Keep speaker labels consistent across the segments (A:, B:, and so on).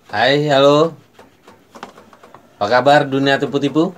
A: Hai, halo. Apa kabar dunia tipu-tipu?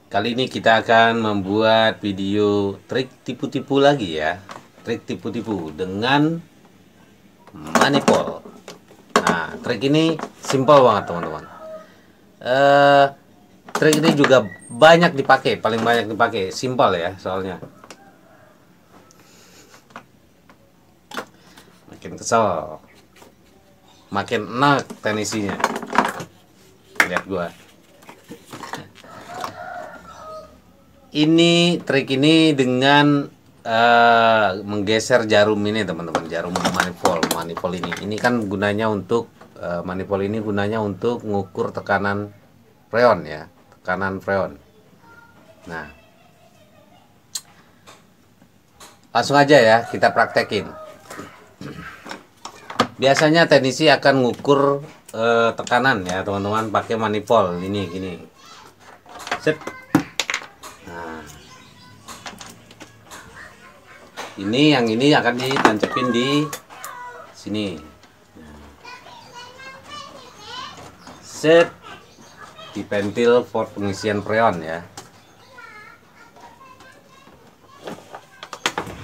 A: Kali ini kita akan membuat video trik tipu-tipu lagi ya. Trik tipu-tipu dengan manipul. Nah, trik ini simpel banget teman-teman. Eh, Trik ini juga banyak dipakai, paling banyak dipakai. Simpel ya soalnya. Makin kesel, makin enak tenisinya. Lihat gua. Ini trik ini dengan menggeser jarum ini teman-teman, jarum manipul ini kan gunanya untuk manipul ini gunanya untuk mengukur tekanan freon ya, tekanan freon. Nah, langsung aja ya kita praktekin. Biasanya teknisi akan mengukur tekanan ya teman-teman pakai manipul ini gini. Set. Ini yang ini akan ditancepin di sini. Set di pentil for pengisian freon ya.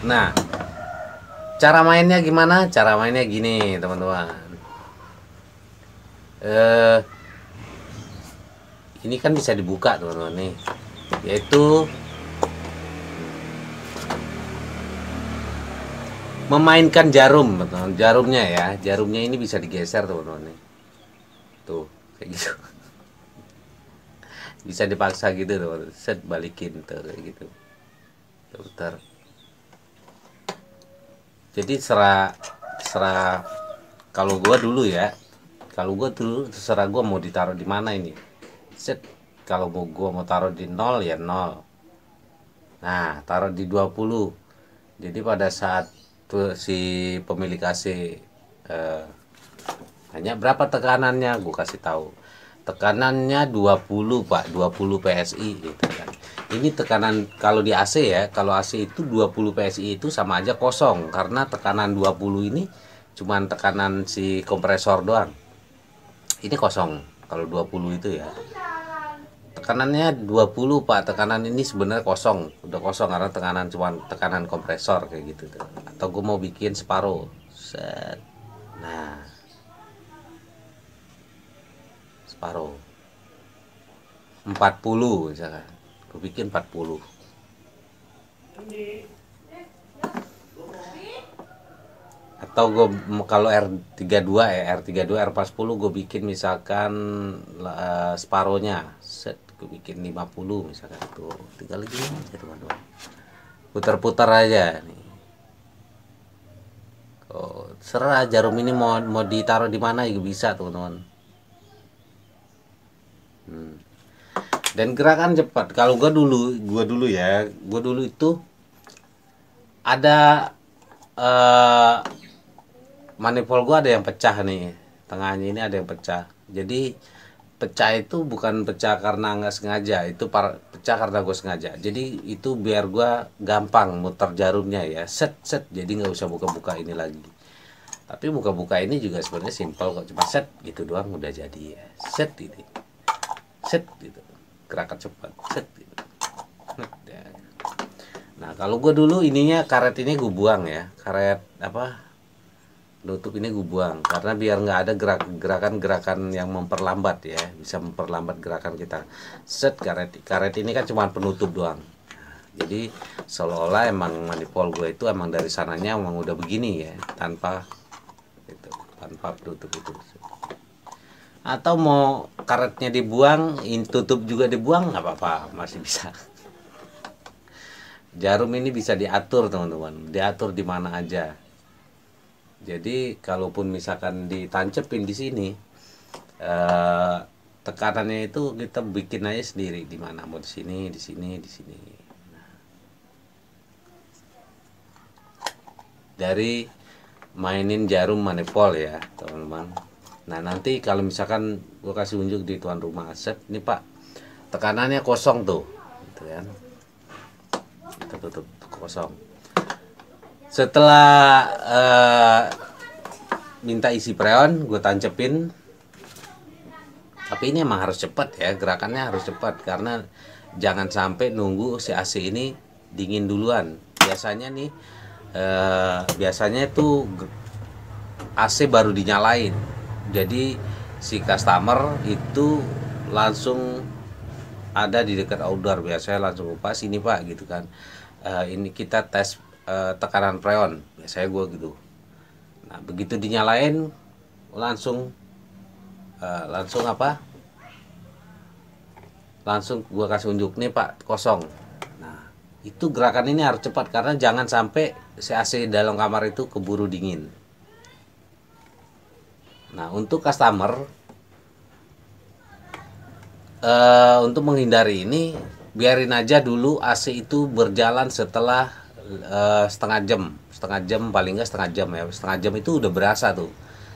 A: Nah, cara mainnya gimana? Cara mainnya gini, teman-teman. Ini kan bisa dibuka, teman-teman nih. Yaitu memainkan jarum, teman-teman. Jarumnya ya, jarumnya ini bisa digeser, teman-teman nih. Tuh, kayak gitu. Bisa dipaksa gitu, teman-teman. Set balikin tuh kayak gitu. Putar. Jadi serah kalau gua dulu ya, kalau gua dulu terserah gua mau ditaruh di mana ini. Set, kalau gua mau taruh di 0 ya 0. Nah, taruh di 20. Jadi pada saat tuh si pemilik AC hanya berapa tekanannya, gua kasih tahu. Tekanannya 20, Pak, 20 PSI gitu kan. Ini tekanan kalau di AC ya, kalau AC itu 20 PSI itu sama aja kosong karena tekanan 20 ini cuman tekanan si kompresor doang. Ini kosong kalau 20 itu ya. Tekanannya 20 Pak, tekanan ini sebenarnya kosong, udah kosong karena tekanan cuman tekanan kompresor kayak gitu tuh. Atau gue mau bikin separuh. Set. Nah, separuh. 40 misalkan. Gue bikin 40. Atau gue kalau R32 ya, R32 R40 gue bikin misalkan separohnya. Set, gue bikin 50 misalkan tuh. Tinggal gini aja teman-teman. Putar-putar aja nih. Oh, serah jarum ini mau ditaruh di mana juga bisa teman-teman. Dan gerakan cepat. Kalau gue dulu ya, gue dulu itu ada manifold gue ada yang pecah nih, tengahnya ini ada yang pecah. Jadi pecah itu bukan pecah karena nggak sengaja, itu pecah karena gue sengaja. Jadi itu biar gue gampang muter jarumnya ya, set set. Jadi nggak usah buka-buka ini lagi. Tapi buka-buka ini juga sebenarnya simpel kok, cuma set gitu doang udah jadi ya. Set ini, set gitu, gerakan cepat, set gitu. Nah kalau gue dulu ininya karet ini gue buang ya, karet apa nutup ini gue buang karena biar nggak ada gerakan-gerakan yang memperlambat ya, bisa memperlambat gerakan kita. Set, karet ini kan cuma penutup doang. Jadi seolah-olah emang manipul gue itu emang dari sananya emang udah begini ya, tanpa itu, tanpa penutup itu. Atau mau karetnya dibuang, tutup juga dibuang nggak apa-apa, masih bisa. Jarum ini bisa diatur teman-teman, diatur di mana aja. Jadi kalaupun misalkan ditancepin di sini, tekanannya itu kita bikin aja sendiri di mana, mau di sini, di sini, di sini. Dari mainin jarum manifold ya teman-teman. Nah nanti kalau misalkan gue kasih unjuk di tuan rumah Asep, ini Pak tekanannya kosong tuh, gitu kan? Kita tutup kosong. Setelah minta isi freon, gue tancepin Tapi ini emang harus cepat ya, gerakannya harus cepat karena jangan sampai nunggu si AC ini dingin duluan. Biasanya nih biasanya itu AC baru dinyalain. Jadi si customer itu langsung ada di dekat outdoor, biasanya langsung pas ini Pak gitu kan. Ini kita tes tekanan freon, biasanya gue gitu. Nah begitu dinyalain langsung apa? Langsung gue kasih unjuk nih Pak kosong. Nah itu gerakan ini harus cepat karena jangan sampai si AC dalam kamar itu keburu dingin. Nah untuk customer untuk menghindari ini biarin aja dulu AC itu berjalan setelah setengah jam paling nggak setengah jam ya, setengah jam itu udah berasa tuh.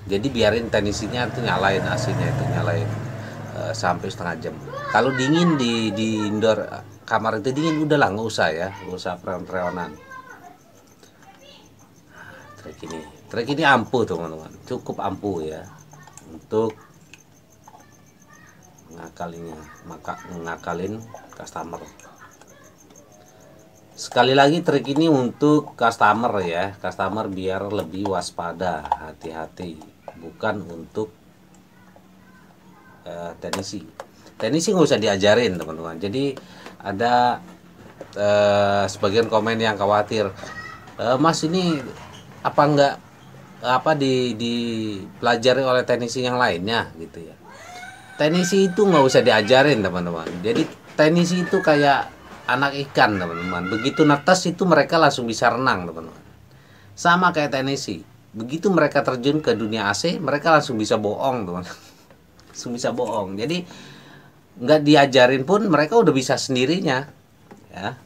A: Jadi biarin teknisinya itu nyalain AC-nya itu nyalain sampai setengah jam. Kalau dingin di indoor kamar itu dingin udahlah nggak usah ya, nggak usah freon-freonan. Trik ini ampuh teman-teman, cukup ampuh ya untuk ngakalin customer. Sekali lagi trik ini untuk customer ya, customer biar lebih waspada, hati-hati, bukan untuk teknisi nggak usah diajarin teman-teman. Jadi ada sebagian komen yang khawatir, Mas ini apa enggak dipelajari oleh teknisi yang lainnya gitu ya. Teknisi itu nggak usah diajarin teman-teman. Jadi teknisi itu kayak anak ikan teman-teman. Begitu netes itu mereka langsung bisa renang teman-teman. Sama kayak teknisi. Begitu mereka terjun ke dunia AC, mereka langsung bisa bohong teman-teman. Langsung bisa bohong. Jadi nggak diajarin pun mereka udah bisa sendirinya. Ya.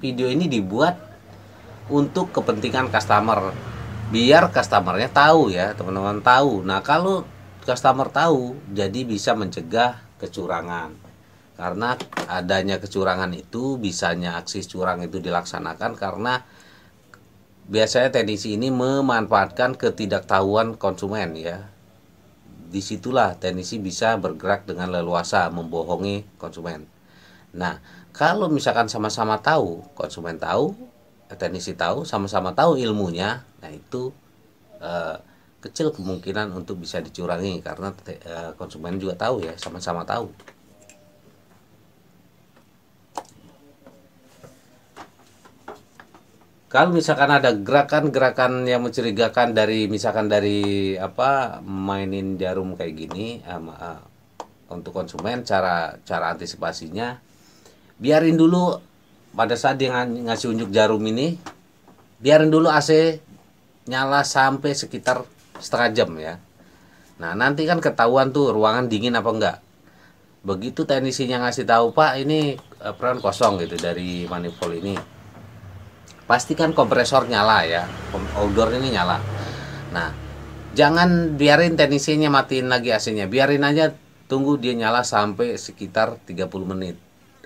A: Video ini dibuat untuk kepentingan customer. Biar customernya tahu ya teman-teman, tahu. Nah kalau customer tahu jadi bisa mencegah kecurangan, karena adanya kecurangan itu bisanya aksi curang itu dilaksanakan karena biasanya teknisi ini memanfaatkan ketidaktahuan konsumen ya. Disitulah teknisi bisa bergerak dengan leluasa membohongi konsumen. Nah kalau misalkan sama-sama tahu, konsumen tahu, teknisi tahu, sama-sama tahu ilmunya, nah itu kecil kemungkinan untuk bisa dicurangi karena konsumen juga tahu ya, sama-sama tahu. Kalau misalkan ada gerakan-gerakan yang mencurigakan dari misalkan dari mainin jarum kayak gini, untuk konsumen cara antisipasinya biarin dulu pada saat dia ngasih unjuk jarum ini, biarin dulu AC nyala sampai sekitar setengah jam ya. Nah nanti kan ketahuan tuh ruangan dingin apa enggak. Begitu teknisinya ngasih tahu Pak ini freon kosong gitu dari manifold ini, pastikan kompresor nyala ya, outdoor ini nyala. Nah jangan biarin teknisinya matiin lagi AC-nya, biarin aja tunggu dia nyala sampai sekitar 30 menit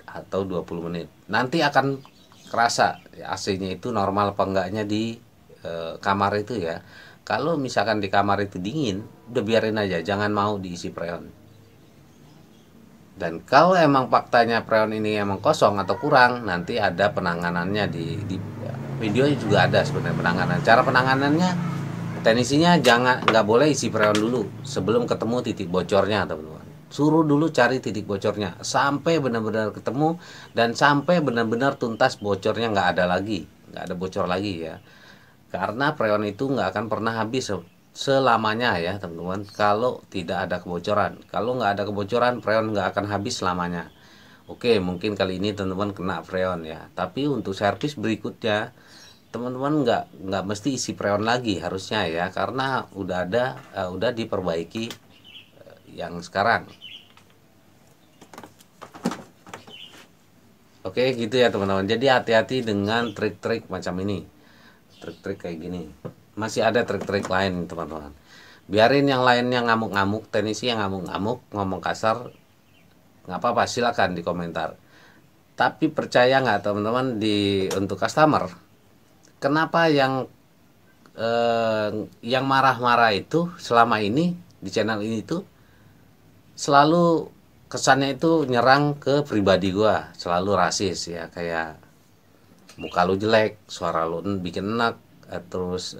A: atau 20 menit. Nanti akan kerasa AC-nya itu normal apa enggaknya di kamar itu ya. Kalau misalkan di kamar itu dingin, udah biarin aja, jangan mau diisi freon. Dan kalau emang faktanya freon ini emang kosong atau kurang, nanti ada penanganannya di videonya juga ada sebenarnya penanganan. Cara penanganannya, teknisinya nggak boleh isi freon dulu sebelum ketemu titik bocornya teman-teman. Suruh dulu cari titik bocornya sampai benar-benar ketemu dan sampai benar-benar tuntas bocornya nggak ada bocor lagi ya. Karena freon itu nggak akan pernah habis selamanya ya teman-teman kalau tidak ada kebocoran. Kalau nggak ada kebocoran, freon nggak akan habis selamanya. Oke, mungkin kali ini teman-teman kena freon ya, tapi untuk servis berikutnya teman-teman nggak mesti isi freon lagi harusnya ya, karena udah diperbaiki yang sekarang. Oke gitu ya teman-teman. Jadi hati-hati dengan trik-trik macam ini, trik-trik kayak gini. Masih ada trik-trik lain teman-teman. Biarin yang lainnya ngamuk-ngamuk, teknisi yang ngamuk-ngamuk ngomong kasar, nggak apa-apa, silakan di komentar. Tapi percaya nggak teman-teman, untuk customer, kenapa yang marah-marah itu selama ini di channel ini tuh selalu kesannya itu nyerang ke pribadi gua, selalu rasis ya, kayak muka lu jelek, suara lu bikin enak, terus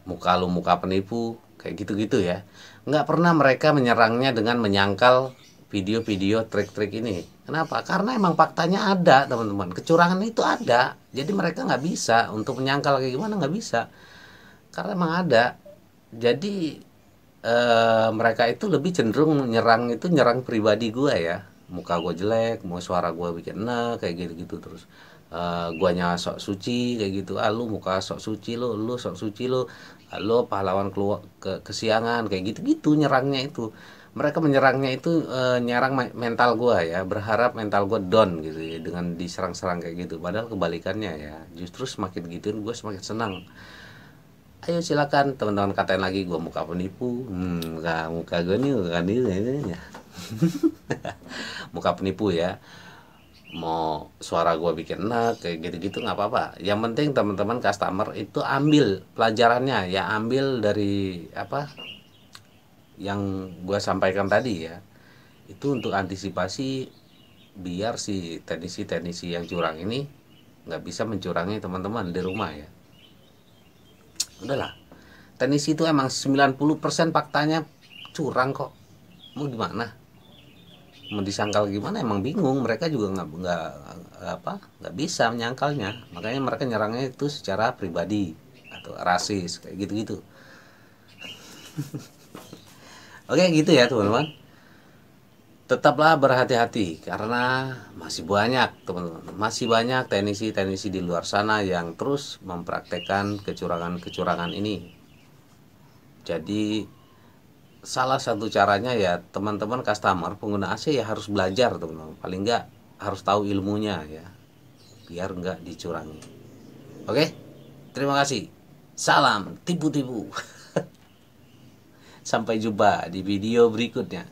A: muka lu muka penipu, kayak gitu-gitu ya. Nggak pernah mereka menyerangnya dengan menyangkal video-video trik-trik ini. Kenapa? Karena emang faktanya ada, teman-teman. Kecurangan itu ada. Jadi mereka nggak bisa untuk menyangkal kayak gimana, nggak bisa. Karena emang ada. Jadi mereka itu lebih cenderung nyerang pribadi gue ya. Muka gue jelek, mau suara gue bikin enak, kayak gitu-gitu terus. Guanya sok suci kayak gitu. Ah lu muka sok suci lu sok suci lu pahlawan keluar kesiangan kayak gitu-gitu nyerangnya itu. Mereka menyerangnya itu nyerang mental gua ya, berharap mental gua down gitu ya dengan diserang-serang kayak gitu. Padahal kebalikannya ya, justru semakin gituin gua semakin senang. Ayo silakan teman-teman katain lagi gua muka penipu. Muka gua nih bukan ini ya. Muka penipu ya. Mau suara gua bikin enak kayak gitu-gitu nggak apa-apa. Yang penting teman-teman customer itu ambil pelajarannya ya, ambil dari apa yang gue sampaikan tadi ya, itu untuk antisipasi biar si teknisi-teknisi yang curang ini nggak bisa mencurangi teman-teman di rumah ya. Udahlah, teknisi itu emang 90% faktanya curang kok, mau gimana, mau disangkal gimana, emang bingung, mereka juga nggak bisa menyangkalnya, makanya mereka nyerangnya itu secara pribadi atau rasis kayak gitu-gitu. Oke gitu ya teman-teman, tetaplah berhati-hati karena masih banyak teman-teman, masih banyak teknisi-teknisi di luar sana yang terus mempraktekkan kecurangan-kecurangan ini. Jadi salah satu caranya ya teman-teman customer pengguna AC ya harus belajar teman-teman, paling nggak harus tahu ilmunya ya, biar nggak dicurangi. Oke, terima kasih, salam tipu-tipu. Sampai jumpa di video berikutnya.